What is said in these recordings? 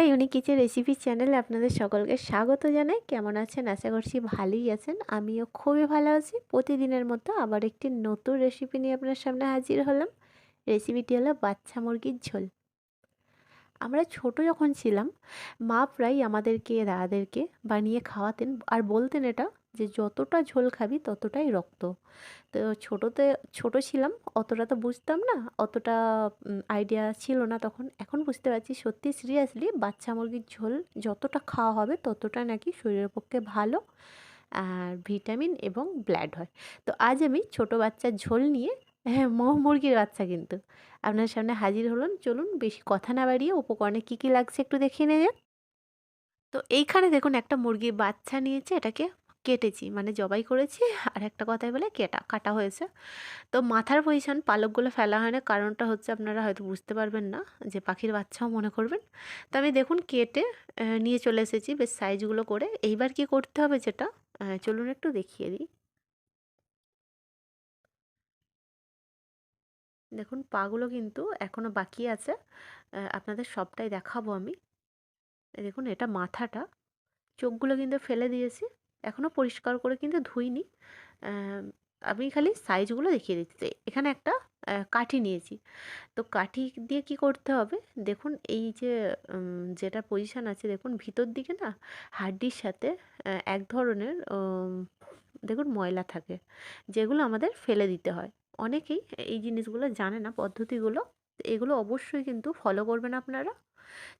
Unique kitchen recipe চ্যানেলে আপনাদের সকলকে স্বাগত জানাই। কেমন আছেন? আশা করছি ভালোই আছেন। আমিও খুবই ভালো আছি। প্রতিদিনের মতো আবার একটি নতুন রেসিপি নিয়ে আপনার সামনে হাজির হলাম। রেসিপিটি হলো বাচ্চা মুরগির ঝোল। আমরা ছোট যখন ছিলাম, মা প্রায়ই আমাদেরকে, দাদাদেরকে বানিয়ে খাওয়াতেন আর বলতেন এটা যে, "যতটা ঝোল খাবি ততটাই রক্ত।" তো ছোট ছিলাম, অতটা তো বুঝতাম না, অতটা আইডিয়া ছিল না তখন। এখন বুঝতে পারছি সত্যি সিরিয়াসলি বাচ্চা মুরগির ঝোল যতটা খাওয়া হবে ততটা নাকি শরীরের পক্ষে ভালো আর ভিটামিন এবং ব্লাড হয়। তো আজ আমি ছোট বাচ্চার ঝোল নিয়ে, হ্যাঁ, মুরগির বাচ্চা কিন্তু আপনার সামনে হাজির হলাম। চলুন বেশি কথা না বাড়িয়ে উপকরণে কী কী লাগছে একটু দেখিয়ে নেওয়া যাক। তো এইখানে দেখুন একটা মুরগির বাচ্চা নিয়েছি, এটাকে কেটেছি মানে জবাই করেছি, আর একটা কথায় বলে কাটা হয়েছে। তো মাথার পজিশন পালকগুলো ফেলা হয় না, কারণটা হচ্ছে আপনারা হয়তো বুঝতে পারবেন না, যে পাখির বাচ্চাও মনে করবেন। তো আমি দেখুন কেটে নিয়ে চলে এসেছি বেশ সাইজগুলো করে। এইবার কি করতে হবে যেটা, চলুন একটু দেখিয়ে দিই। দেখুন পাগুলো কিন্তু এখনও বাকি আছে, আপনাদের সবটাই দেখাবো আমি। এই দেখুন এটা মাথাটা, চোখগুলো কিন্তু ফেলে দিয়েছি, এখনও পরিষ্কার করে কিন্তু ধুইনি। আমি খালি সাইজগুলো দেখিয়ে দিচ্ছি। এখানে একটা কাঠি নিয়েছি। তো কাঠি দিয়ে কি করতে হবে, দেখুন এই যে যেটা পজিশান আছে দেখুন ভিতর দিকে না হাড্ডির সাথে এক ধরনের দেখুন ময়লা থাকে, যেগুলো আমাদের ফেলে দিতে হয়। অনেকেই এই জিনিসগুলো জানে না, পদ্ধতিগুলো। এগুলো অবশ্যই কিন্তু ফলো করবেন আপনারা।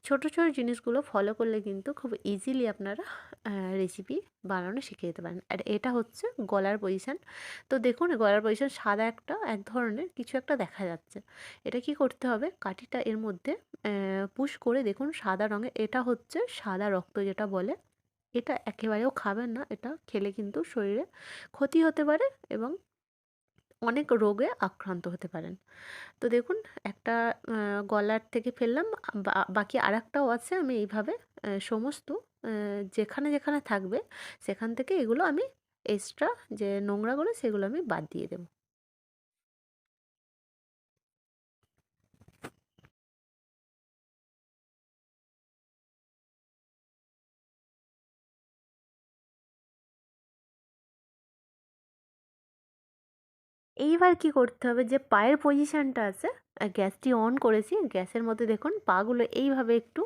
ছোট ছোট জিনিসগুলো ফলো করলে কিন্তু খুব ইজিলি আপনারা রেসিপি বানানো শিখে যেতে পারেন। আর এটা হচ্ছে গলার পজিশান। তো দেখুন গলার পজিশান সাদা এক ধরনের কিছু একটা দেখা যাচ্ছে। এটা কি করতে হবে, কাঠিটা এর মধ্যে পুশ করে দেখুন সাদা রঙের, এটা হচ্ছে সাদা রক্ত যেটা বলে। এটা একেবারেও খাবেন না, এটা খেলে কিন্তু শরীরে ক্ষতি হতে পারে এবং অনেক রোগে আক্রান্ত হতে পারেন। তো দেখুন একটা গলার থেকে ফেললাম, বাকি আরেকটাও আছে। আমি এইভাবে সমস্ত যেখানে যেখানে থাকবে সেখান থেকে এগুলো আমি এক্সট্রা যে নোংরাগুলো সেগুলো আমি বাদ দিয়ে দেবো। এইবার কি করতে হবে, যে পায়ের পজিশানটা আছে, গ্যাসটি অন করেছি, গ্যাসের মধ্যে দেখুন পাগুলো এইভাবে একটু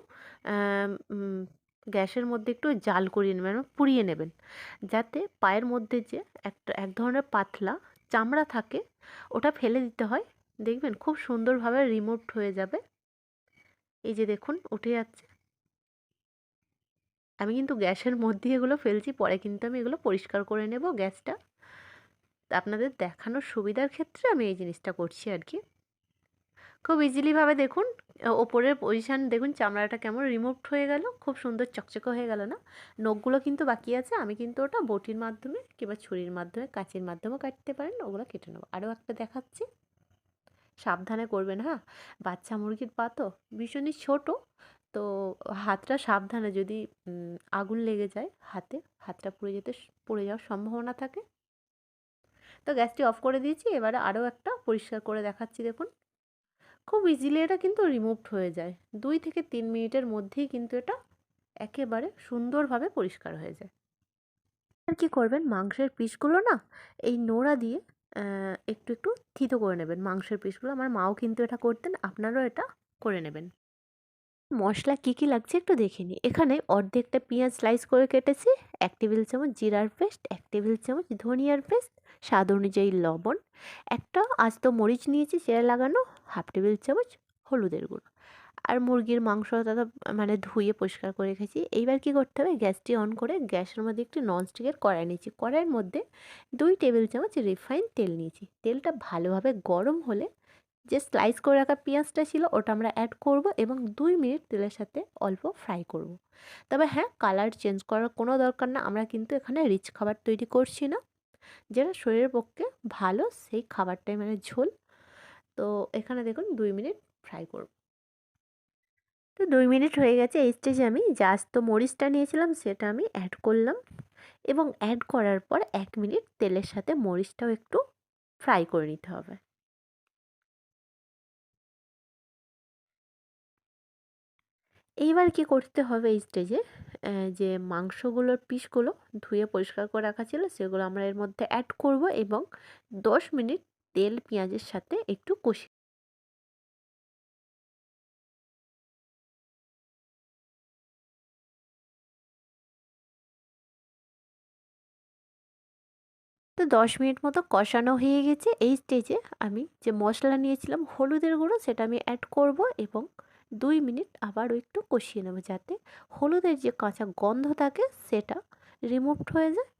আম, উম, গ্যাসের মধ্যে একটু জাল করিয়ে নেবেন, মানে পুড়িয়ে নেবেন, যাতে পায়ের মধ্যে যে এক ধরনের পাতলা চামড়া থাকে ওটা ফেলে দিতে হয়। দেখবেন খুব সুন্দরভাবে রিমুভ হয়ে যাবে। এই যে দেখুন উঠে যাচ্ছে। আমি কিন্তু গ্যাসের মধ্যে এগুলো ফেলছি, পরে কিন্তু আমি এগুলো পরিষ্কার করে নেব গ্যাসটা। তা আপনাদের দেখানোর সুবিধার ক্ষেত্রে আমি এই জিনিসটা করছি আর কি। খুব ইজিলিভাবে দেখুন ওপরের পজিশান দেখুন, চামড়াটা কেমন রিমুভড হয়ে গেল, খুব সুন্দর চকচকে হয়ে গেল না? নখগুলো কিন্তু বাকি আছে, আমি কিন্তু ওটা বটির মাধ্যমে কিংবা ছুরির মাধ্যমে, কাঁচির মাধ্যমেও কাটতে পারেন, ওগুলো কেটে নেবো। আরও একটা দেখাচ্ছি, সাবধানে করবেন হ্যাঁ। বাচ্চা মুরগির পা তো ভীষণই ছোট, তো হাতটা সাবধানে, যদি আগুন লেগে যায় হাতে, হাতটা পুড়ে যাওয়ার সম্ভাবনা থাকে। তো গ্যাসটি অফ করে দিয়েছি, এবারে আরও একটা পরিষ্কার করে দেখাচ্ছি দেখুন। খুব ইজিলি এটা কিন্তু রিমুভড হয়ে যায়, 2 থেকে 3 মিনিটের মধ্যেই কিন্তু এটা একেবারে সুন্দরভাবে পরিষ্কার হয়ে যায়। আর কি করবেন, মাংসের পিসগুলো না এই নোড়া দিয়ে একটু একটু থিতো করে নেবেন মাংসের পিসগুলো। আমার মাও কিন্তু এটা করতেন, আপনারাও এটা করে নেবেন। মশলা কি কি লাগছে একটু দেখে নিই। এখানে অর্ধেকটা পেঁয়াজ স্লাইস করে কেটেছি, 1 টেবিল চামচ জিরার পেস্ট, 1 টেবিল চামচ ধনিয়ার পেস্ট, স্বাদ অনুযায়ী লবণ, একটা আস্ত মরিচ নিয়েছি চেরা লাগানো, 1/2 টেবিল চামচ হলুদের গুঁড়ো, আর মুরগির মাংসটা তো মানে ধুয়ে পরিষ্কার করে রেখেছি। এইবার কি করতে হবে, গ্যাসটি অন করে গ্যাসের মধ্যে একটি ননস্টিকের কড়াই নিয়েছি, কড়াইয়ের মধ্যে 2 টেবিল চামচ রিফাইন তেল নিয়েছি। তেলটা ভালোভাবে গরম হলে যে স্লাইস করে রাখা পেঁয়াজটা ছিল ওটা আমরা অ্যাড করব এবং 2 মিনিট তেলের সাথে অল্প ফ্রাই করব। তবে হ্যাঁ, কালার চেঞ্জ করার কোনো দরকার না, আমরা কিন্তু এখানে রিচ খাবার তৈরি করছি না, যেটা শরীরের পক্ষে ভালো সেই খাবারটাই মানে ঝোল। তো এখানে দেখুন 2 মিনিট ফ্রাই করব। তো 2 মিনিট হয়ে গেছে, এই স্টেজে আমি যে আস্ত মরিচটা নিয়েছিলাম সেটা আমি অ্যাড করলাম এবং অ্যাড করার পর 1 মিনিট তেলের সাথে মরিচটাও একটু ফ্রাই করে নিতে হবে। এইবার কি করতে হবে এই স্টেজে, যে মাংসগুলোর পিসগুলো ধুয়ে পরিষ্কার করে রাখা ছিল সেগুলো আমরা এর মধ্যে অ্যাড করব এবং 10 মিনিট তেল পেঁয়াজের সাথে একটু কষিয়ে। তো 10 মিনিট মতো কষানো হয়ে গেছে। এই স্টেজে আমি যে মশলা নিয়েছিলাম হলুদের গুঁড়ো সেটা আমি অ্যাড করব এবং 2 মিনিট আবারও একটু কষিয়ে নেব যাতে হলুদের যে কাঁচা গন্ধ থাকে সেটা রিমুভড হয়ে যায়।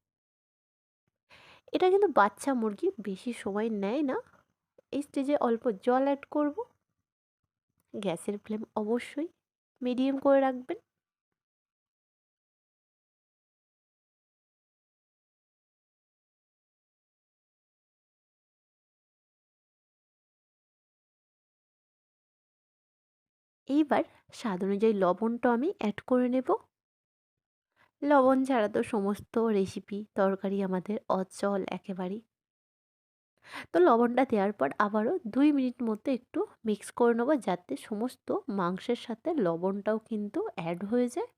এটা কিন্তু বাচ্চা মুরগি বেশি সময় নেয় না। এই স্টেজে অল্প জল অ্যাড করব। গ্যাসের ফ্লেম অবশ্যই মিডিয়াম করে রাখবেন। এইবার স্বাদ অনুযায়ী লবণটা আমি অ্যাড করে নেব। লবণ ছাড়া তো সমস্ত রেসিপি তরকারি আমাদের অচল একেবারেই। তো লবণটা দেওয়ার পর আবারও 2 মিনিট মতো একটু মিক্স করে নেবো যাতে সমস্ত মাংসের সাথে লবণটাও কিন্তু অ্যাড হয়ে যায়।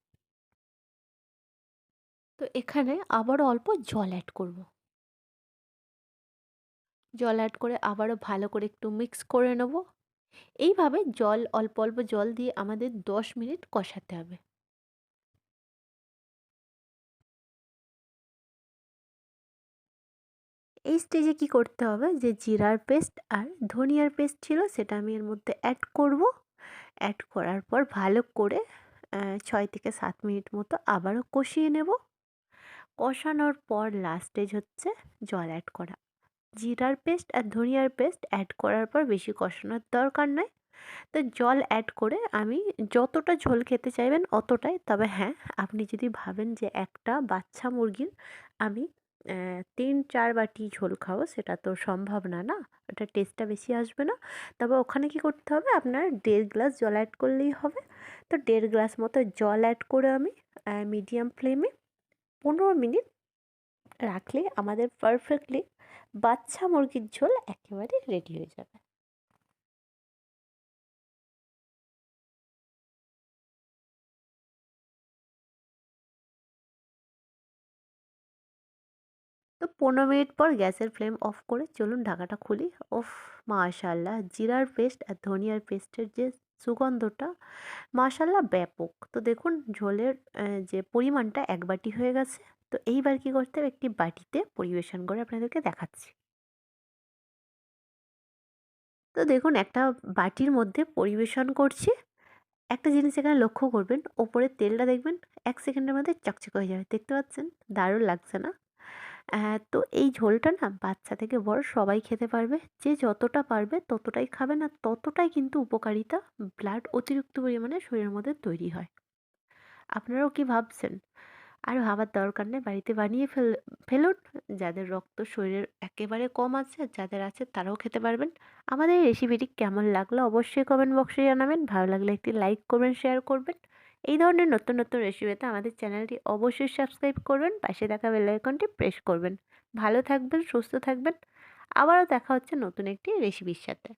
তো এখানে আবারও অল্প জল অ্যাড করব। জল অ্যাড করে আবারও ভালো করে একটু মিক্স করে নেব। এইভাবে জল অল্প অল্প জল দিয়ে আমাদের 10 মিনিট কষাতে হবে। এই স্টেজে কি করতে হবে, যে জিরার পেস্ট আর ধনিয়ার পেস্ট ছিল সেটা আমি এর মধ্যে অ্যাড করব। অ্যাড করার পর ভালো করে 6 থেকে 7 মিনিট মতো আবারও কষিয়ে নেব। কষানোর পর লাস্ট স্টেজ হচ্ছে জল অ্যাড করা। জিরার পেস্ট আর ধনিয়ার পেস্ট অ্যাড করার পর বেশি কষানোর দরকার নয়। তো জল অ্যাড করে আমি যতটা ঝোল খেতে চাইবেন অতটাই। তবে হ্যাঁ, আপনি যদি ভাবেন যে একটা বাচ্চা মুরগির আমি 3-4 বাটি ঝোল খাবো সেটা তো সম্ভব না, না? ওটা টেস্টটা বেশি আসবে না। তবে ওখানে কি করতে হবে, আপনার 1.5 গ্লাস জল অ্যাড করলেই হবে। তো 1.5 গ্লাস মতো জল অ্যাড করে আমি মিডিয়াম ফ্লেমে 15 মিনিট রাখলে আমাদের পারফেক্টলি বাচ্চা মুরগির ঝোল একেবারে রেডি হয়ে যাবে। তো 15 মিনিট পর গ্যাসের ফ্লেম অফ করে চলুন ঢাকাটা খুলি। ওফ, মাশাআল্লাহ! জিরার পেস্ট আর ধনিয়ার পেস্টের যে সুগন্ধটা মাশাআল্লাহ ব্যাপক। তো দেখুন ঝোলের যে পরিমাণটা 1 বাটি হয়ে গেছে। তো এইবার কি করতে হবে, একটি বাটিতে পরিবেশন করে আপনাদেরকে দেখাচ্ছি। তো দেখুন একটা বাটির মধ্যে পরিবেশন করছি। একটা জিনিস এখানে লক্ষ্য করবেন, ওপরের তেলটা দেখবেন 1 সেকেন্ডের মধ্যে চকচকে হয়ে যাবে। দেখতে পাচ্ছেন? দারুণ লাগছে না? তো এই ঝোলটা না বাচ্চা থেকে বড় সবাই খেতে পারবে। যে যতটা পারবে ততটাই খাবেন আর ততটাই কিন্তু উপকারিতা, ব্লাড অতিরিক্ত পরিমাণে শরীরের মধ্যে তৈরি হয়। আপনারাও কি ভাবছেন? আর ভাবার দরকার নেই, বাড়িতে বানিয়ে ফেলুন। যাদের রক্ত শরীরের একেবারে কম আছে, যাদের আছে তারাও খেতে পারবেন। আমাদের এই রেসিপিটি কেমন লাগলো অবশ্যই কমেন্ট বক্সে জানাবেন। ভালো লাগলে একটি লাইক করবেন, শেয়ার করবেন। এই ধরনের নতুন নতুন রেসিপিতে আমাদের চ্যানেলটি অবশ্যই সাবস্ক্রাইব করবেন, পাশে থাকা বেল আইকনটি প্রেস করবেন। ভালো থাকবেন, সুস্থ থাকবেন। আবারও দেখা হচ্ছে নতুন একটি রেসিপির সাথে।